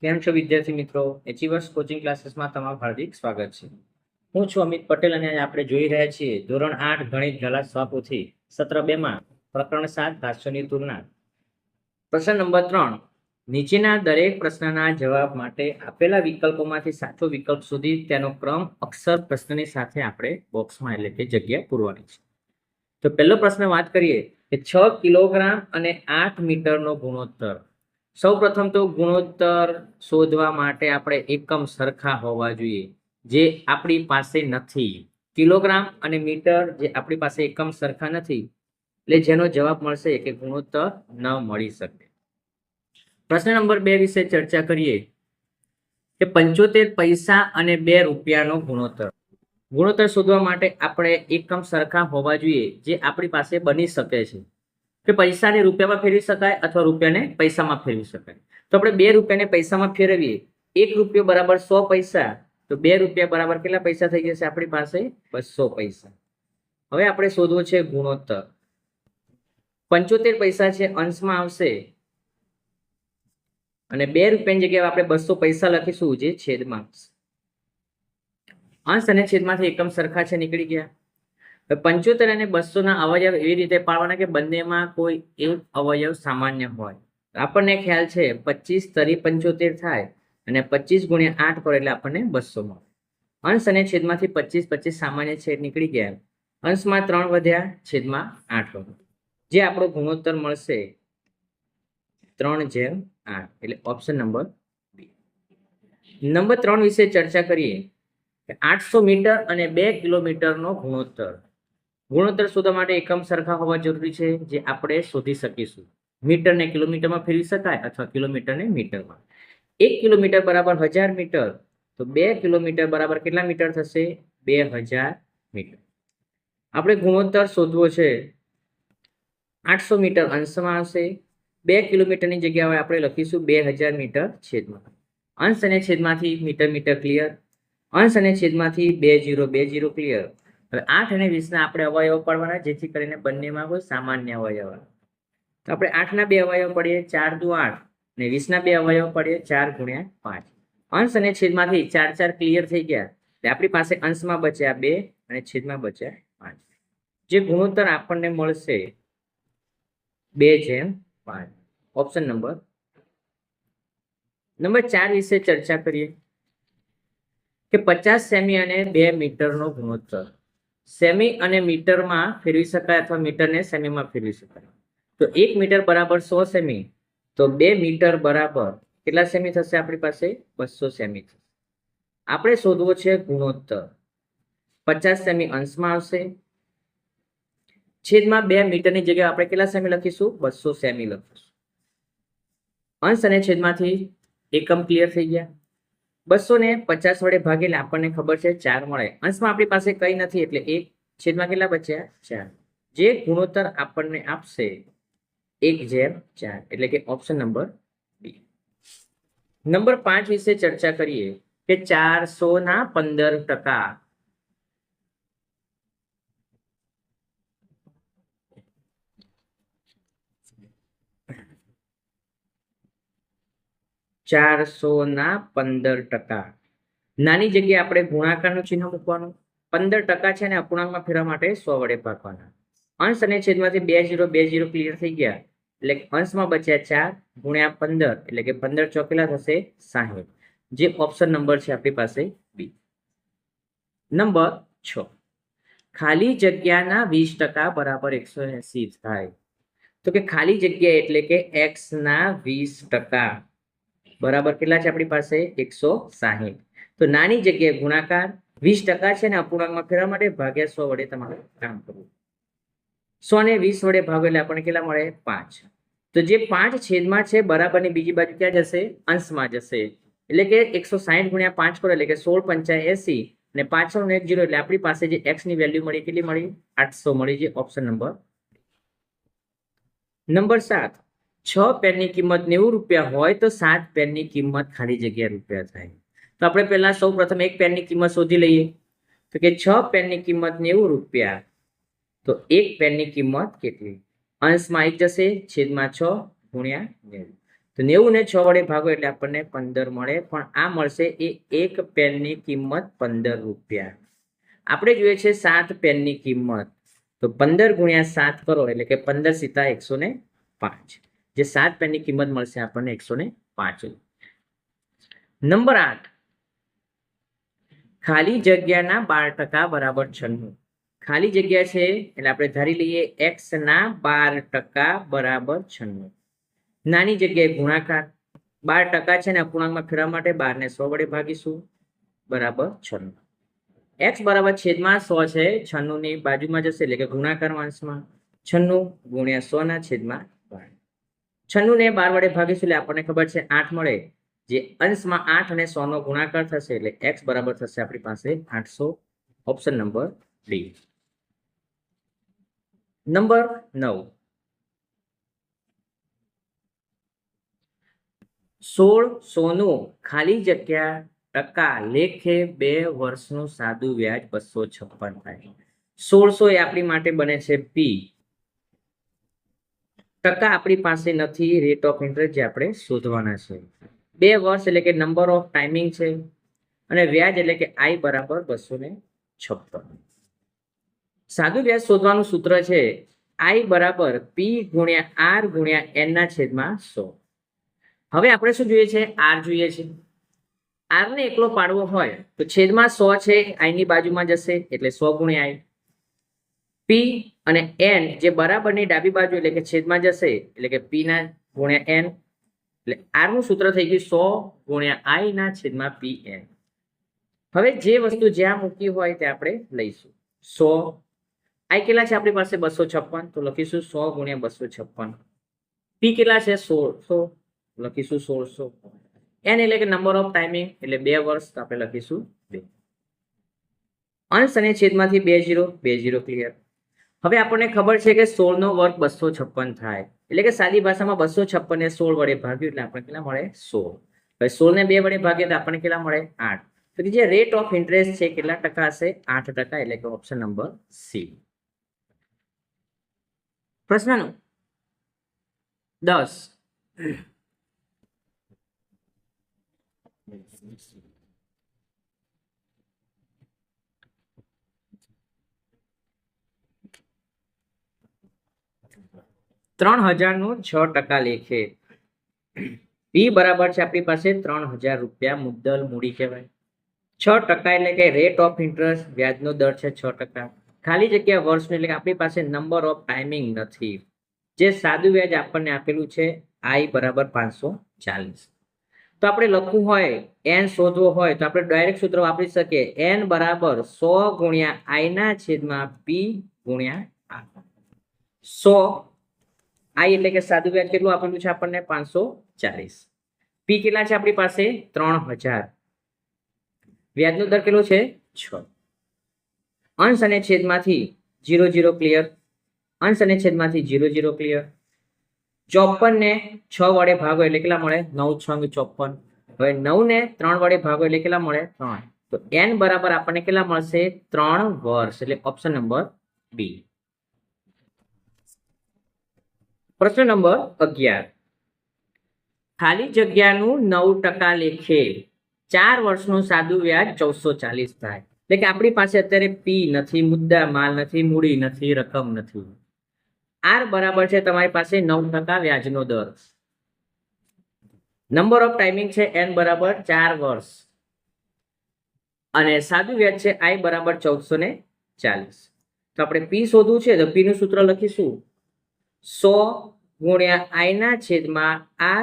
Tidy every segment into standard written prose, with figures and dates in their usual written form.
કેમ છો વિદ્યાર્થી મિત્રો? એચીવર્સ કોચિંગ ક્લાસીસમાં તમારું હાર્દિક સ્વાગત છે. હું છું અમિત પટેલ અને આપણે જોઈ રહ્યા છીએ ધોરણ 8 ગણિત ગલા સ્વાપોથી સત્ર 2 માં પ્રકરણ 7 ભાષ્યોની તુલના. પ્રશ્ન નંબર 3. નીચેના દરેક પ્રશ્નના જવાબ માટે આપેલા વિકલ્પોમાંથી સાચો વિકલ્પ શોધી તેનો ક્રમ અક્ષર પ્રશ્નની સાથે આપણે બોક્સમાં એટલે કે જગ્યા પૂરવાની છે. તો પહેલો પ્રશ્ન વાત કરીએ કે 6 કિલોગ્રામ અને 8 મીટરનો ગુણોત્તર. સૌ પ્રથમ તો ગુણોત્તર શોધવા માટે આપણે એકમ સરખા હોવા જોઈએ, જે આપણી પાસે નથી. કિલોગ્રામ અને મીટર જે આપણી પાસે એકમ સરખા નથી, એટલે જેનો જવાબ મળશે કે ગુણોત્તર ન મળી શકે. પ્રશ્ન નંબર 2 વિશે ચર્ચા કરીએ કે 75 પૈસા અને 2 રૂપિયાનો ગુણોત્તર. ગુણોત્તર શોધવા માટે આપણે એકમ સરખા હોવા જોઈએ, જે આપણી પાસે બની શકે છે કે પૈસાને રૂપિયામાં ફેરવી શકાય અથવા રૂપિયાને પૈસામાં ફેરવી શકાય. તો આપણે 2 રૂપિયાને પૈસામાં ફેરવીએ. 1 રૂપિયો બરાબર 100 પૈસા, તો 2 રૂપિયા બરાબર કેટલા પૈસા થઈ જશે આપણી પાસે? 200 પૈસા. હવે આપણે શોધવો છે ગુણોત્તર. 75 પૈસા છે અંશમાં આવશે અને 2 રૂપિયાની જગ્યાએ આપણે 200 પૈસા લખીશું, જે છેદમાં આવશે. અંશ અને છેદમાંથી એકમ સરખા છે, નીકળી ગયા. 75 અને 200 ના અવયવ એવી રીતે પાડવાના કે બંનેમાં કોઈ એક અવયવ સામાન્ય હોય. આપણને ખ્યાલ છે 25 તરી 75 થાય અને 25 ગુણ્યા 8 કરો એટલે આપણને 200 મળે. અંશ અને છેદમાંથી 25 સામાન્ય છેદ નીકળી ગયા. અંશમાં 3 વધ્યા, છેદમાં 8 વધ્યા, જે આપણો ગુણોત્તર મળશે 3/8, એટલે ઓપ્શન નંબર બી. નંબર 3 વિશે ચર્ચા કરીએ કે 800 મીટર અને 2 કિલોમીટરનો ગુણોત્તર. ગુણોત્તર શોધવા માટે એકમ સરખા હોવા જરૂરી છે, જે આપણે શોધી શકીશું. મીટરને કિલોમીટરમાં ફેરવી શકાય અથવા કિલોમીટરને મીટરમાં. 1 કિલોમીટર બરાબર 1000 મીટર, તો 2 કિલોમીટર બરાબર કેટલા મીટર થશે? 2000 મીટર. આપણે ગુણોત્તર શોધવો છે. 800 મીટર અંશમાં આવશે, 2 કિલોમીટરની જગ્યાએ આપણે લખીશું 2000 મીટર છેદમાં. અંશ અને છેદમાંથી મીટર ક્લિયર. અંશ અને છેદમાંથી 20 ક્લિયર. હવે 8 અને 20 ના આપણે અવયવ પાડવાના, જેથી કરીને બંનેમાં કોઈ સામાન્ય અવયવ આવે. તો આપણે 8 ના 2 અવયવ પાડીએ, 4 દુ 8, અને 20 ના 2 અવયવ પાડીએ, 4 ગુણ્યા 5. અંશ અને છેદમાંથી 4 ક્લિયર થઈ ગયા, એટલે આપણી પાસે અંશમાં બચ્યા 2 અને છેદમાં બચ્યા 5. જે ગુણોત્તર આપણને મળશે 2/5, ઓપ્શન નંબર 4 વિશે ચર્ચા કરીએ કે 50 સેમી અને 2 મીટરનો ગુણોત્તર. સેમી અને મીટરમાં ફેરવી શકાય અથવા મીટરને સેમીમાં ફેરવી શકાય. તો 1 મીટર બરાબર 100 સેમી, તો 2 મીટર બરાબર કેટલા સેમી થશે આપણી પાસે? 200 સેમી થશે. આપણે શોધવો છે ગુણોત્તર. 50 સેમી અંશમાં આવશે, છેદમાં 2 મીટરની જગ્યાએ આપણે કેટલા સેમી લખીશું? 200 સેમી લખીશું. અંશ અને છેદમાંથી એકમ ક્લિયર થઈ ગયા. 200 ને 50 વડે ભાગીને આપણને ખબર છે 4 મળે. અંશમાં આપણી પાસે કઈ નથી, એટલે 1, છેદમાં કેટલા બચ્યા? 4. જે ગુણોત્તર આપણને આપશે 1/4, એટલે કે ઓપ્શન નંબર બી. નંબર 5 વિશે ચર્ચા કરીએ કે 400 ના 15%. 400 ના 15%. નાની જગ્યાએ આપણે ગુણાકારનું ચિહ્ન મૂકવાનું. 15% છે ને અપૂર્ણાંકમાં ફેરવા માટે 100 વડે ભાગવાના. અંશ અને છેદમાંથી 20 ક્લિયર થઈ ગયા, એટલે અંશમાં બચ્યા 4 ગુણ્યા 15, એટલે કે 15 ચોકેલા થશે 60, જે ઓપ્શન નંબર છે આપણી પાસે બી. નંબર 6. ખાલી જગ્યાના 20% બરાબર 180 થાય. તો કે ખાલી જગ્યા એટલે કે x ના 20% બરાબર કેટલા છે આપણી પાસે? 160. તો નાની જગ્યાએ ગુણાકાર, 20% છે ને અપૂર્ણાંકમાં ફેરવા માટે ભાગ્યા 100 વડે તમારે કામ કરવું. 100 ને 20 વડે ભાગો એટલે આપણને કેટલા મળે? 5. તો જે 5 છેદમાં છે બરાબરની બીજી બાજુ ક્યાં જશે? અંશમાં જશે. એટલે કે 160 ગુણ્યા 5 કરો એટલે કે 16 × 85 અને 5 ને 1 0, એટલે આપણી પાસે જે x ની વેલ્યુ મળી કેટલી મળી? 800 મળી, જે ઓપ્શન નંબર 7. 6 પેનની કિંમત 90 રૂપિયા હોય તો 7 પેનની કિંમત ખાલી જગ્યા રૂપિયા થાય. તો આપણે પહેલા સૌ પ્રથમ 1 પેનની કિંમત શોધી લઈએ. તો કે 6 પેનની કિંમત 90 રૂપિયા, તો 1 પેનની કિંમત કેટલી? અંશમાં 1 જશે, છેદમાં 6 ગુણ્યા 90. તો 90 ને 6 વડે ભાગો એટલે આપણને 15 મળે, પણ આ મળશે એ એક પેનની કિંમત 15 રૂપિયા. આપણે જોઈએ છે 7 પેનની કિંમત, તો 15 ગુણ્યા 7 કરો એટલે કે 15 સીતા 105, જે 7 પેનની કિંમત મળશે આપણને 105. નંબર 8, ખાલી જગ્યાના 12% બરાબર 96. ખાલી જગ્યા છે એટલે આપણે ધારી લઈએ x ના 12% બરાબર 96. નાની જગ્યાએ ગુણાકાર, 12% છે ને અપૂર્ણાંકમાં ફેરવવા માટે 12 ને 100 વડે ભાગીશું, બરાબર 96. x બરાબર છેદમાં 100 છે, 96 ની બાજુમાં જશે એટલે કે ગુણાકાર અંશમાં, 96 ગુણ્યા 100 ના છેદમાં 12. 96 ને 12 વડે ભાગીશું એટલે આપણને ખબર છે 8 મળે, જે અંશમાં 8 અને 100 નો ગુણાકાર થશે એટલે x બરાબર થશે આપણી પાસે 800. Option number D. નંબર 9, 1600 નું ખાલી જગ્યા ટકા લેખે 2 વર્ષનું સાદું વ્યાજ 256 થાય. 1600 એ આપણી માટે બને છે પી. ટકા આપણી પાસે નથી, રેટ ઓફ ઇન્ટરેસ્ટ જે આપણે શોધવાના છે. 2 વર્ષ એટલે કે નંબર ઓફ ટાઈમિંગ છે, અને વ્યાજ એટલે કે I બરાબર 256. સાદું વ્યાજ શોધવાનું સૂત્ર છે I બરાબર P ગુણ્યા R ગુણ્યા N ના છેદમાં 100. હવે આપણે શું જોઈએ છે? R જોઈએ છે. R ને એકલો પાડવો હોય તો છેદમાં 100 છે, I ની બાજુમાં જશે એટલે 100 ગુણ્યા I. P અને N જે બરાબરની ડાબી બાજુ એટલે કે છેદમાં જશે એટલે કે P ના ગુણ્યા N, એટલે R નું સૂત્ર થઈ ગયું 100 ગુણ્યા I ના છેદમાં PN. હવે જે વસ્તુ જ્યાં મૂકી હોય ત્યાં આપણે લઈશું. 100 I કેટલા છે આપણી પાસે? 256, તો લખીશું 100 ગુણ્યા 256. P કેટલા છે? 1600, લખીશું 1600. N એટલે કે નંબર ઓફ ટાઈમિંગ એટલે 2 વર્ષ, તો આપણે લખીશું 2. અંશ અને છેદમાંથી 2 0, 2 0 ક્લિયર. હવે આપણને ખબર છે કે 16 નો વર્ગ 256 થાય, એટલે કે સાદી ભાષામાં 256 ને 16 વડે ભાગ્યું એટલે આપણને કેટલા મળે? 16. હવે 16 ને 2 વડે ભાગીએ તો આપણને કેટલા મળે? 8. તો જે રેટ ઓફ ઇન્ટરેસ્ટ છે કેટલા ટકા હશે? 8%, એટલે કે ઓપ્શન નંબર સી. પ્રશ્ન 10, $3000 6% લેખે P બરાબર છે આપણી પાસે 3000 રૂપિયા મુદ્દલ મૂડી કહેવાય. 6% એટલે કે રેટ ઓફ ઇન્ટરેસ્ટ, વ્યાજનો દર છે 6%. ખાલી જગ્યા વર્ષનું એટલે કે આપણી પાસે નંબર ઓફ ટાઈમિંગ નથી. જે સાદું વ્યાજ આપણને આપેલું છે I બરાબર 540. તો આપણે લખવું હોય, n શોધવો હોય તો આપણે ડાયરેક્ટ સૂત્ર વાપરી શકીએ. n બરાબર 100 ગુણ્યા I ના છેદમાં P ગુણ્યા R. 100 I એટલે કે સાદું વ્યાજ કેટલું આપેલું છે આપણને? 540. P કેટલા છે આપણી પાસે? 3000. વ્યાજનો દર કેટલો છે? 6. અંશ અને છેદમાંથી 0 0 ક્લિયર. અંશ અને છેદમાંથી 0 0 ક્લિયર. 54 ને 6 વડે ભાગો એટલે કેટલા મળે? 9 6 54. હવે 9 ને 3 વડે ભાગો એટલે કેટલા મળે? 3. તો n બરાબર આપણને કેટલા મળશે? 3 વર્ષ, એટલે ઓપ્શન નંબર બી. પ્રશ્ન નંબર 11, ખાલી જગ્યાનું 9% લેખે 4 વર્ષનું સાદું વ્યાજ 1440 થાય. એટલે કે આપણી પાસે અત્યારે P નથી, મુદ્દા માલ નથી, મૂડી નથી, રકમ નથી. R બરાબર છે તમારી પાસે 9% વ્યાજનો દર. નંબર ઓફ ટાઈમિંગ છે N બરાબર 4 વર્ષ, અને સાદું વ્યાજ છે I બરાબર 1440. તો આપણે P શોધવું છે તો P નું સૂત્ર લખીશું 100 ગુણ્યા I ના છેદમાં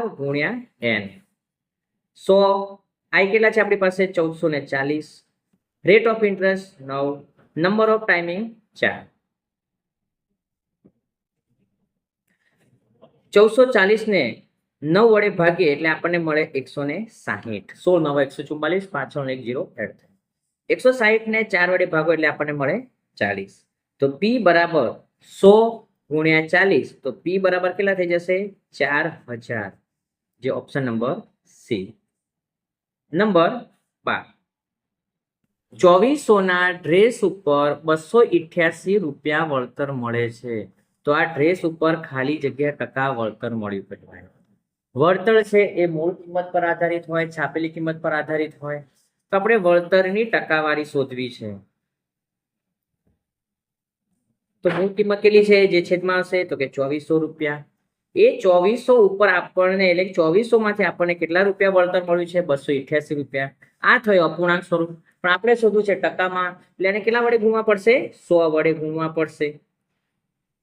R ગુણ્યા N. 100 I કેટલા છે આપણી પાસે? 1440. Rate of interest 9, number of timing 4. 1440 ને 9 વડે ભાગીએ એટલે આપણને મળે 160. 16 9 144, પાછળ 1 0 એડ થાય. 160 ને 4 વડે ભાગો એટલે આપણને મળે 40. તો P બરાબર 100 ગુણ્યા 40, તો P બરાબર કેટલા થઈ જશે? 4000, જે ઓપ્શન નંબર સી. નંબર 12, 2400 ના ડ્રેસ ઉપર 288 રૂપિયા વળતર મળે છે, તો આ ડ્રેસ ઉપર ખાલી જગ્યા ટકા વળતર મળ્યું કહેવાય. વળતર છે એ મૂળ કિંમત પર આધારિત હોય, છાપેલી કિંમત પર આધારિત હોય. તો આપણે વળતરની ટકાવારી શોધવી છે. તો મૂળ કિંમત કેટલી છે જે છેદમાં હશે? તો કે 2400 રૂપિયા. એ 2400 ઉપર આપણને એટલે 2400 માંથી આપણને કેટલા રૂપિયા વળતર મળ્યું છે? 288 રૂપિયા. આ થયો અપૂર્ણાંક સ્વરૂપ. પણ આપણે શોધવું છે ટકામાં, એટલે એને કેટલા વડે ગુણવા પડશે? 100 વડે ગુણવા પડશે.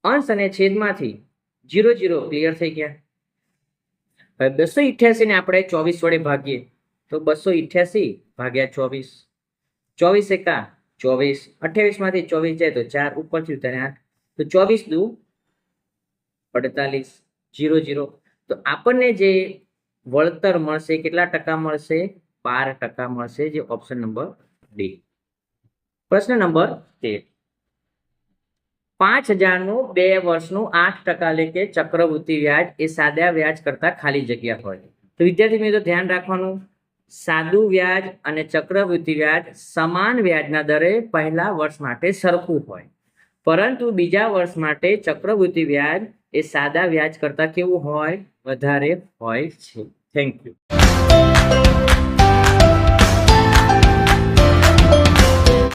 અંશ અને છેદમાંથી 0 0 ક્લિયર થઈ ગયા. હવે 288 ને આપણે 24 વડે ભાગીએ તો 288 ભાગ્યા 24. 24 એકા 24, 28 માંથી 24 જાય તો 4 ઉપરથી ઉતારે 8, તો 24 દુ 48, 0 0. તો આપણને જે વળતર મળશે કેટલા ટકા મળશે? 12% મળશે, જે ઓપ્શન નંબર ડી. પ્રશ્ન નંબર 13. 5000 નું 2 વર્ષનું 8% એટલે કે ચક્રવૃદ્ધિ વ્યાજ એ સાદા વ્યાજ કરતા ખાલી જગ્યા હોય. તો વિદ્યાર્થી મિત્રો ધ્યાન રાખવાનું, સાદું વ્યાજ અને ચક્રવૃદ્ધિ વ્યાજ સમાન વ્યાજના દરે પહેલા વર્ષ માટે સરખું હોય, પરંતુ બીજા વર્ષ માટે ચક્રવૃદ્ધિ વ્યાજ એ સાદા વ્યાજ કરતા કેવું હોય? વધારે હોય છે. Thank you.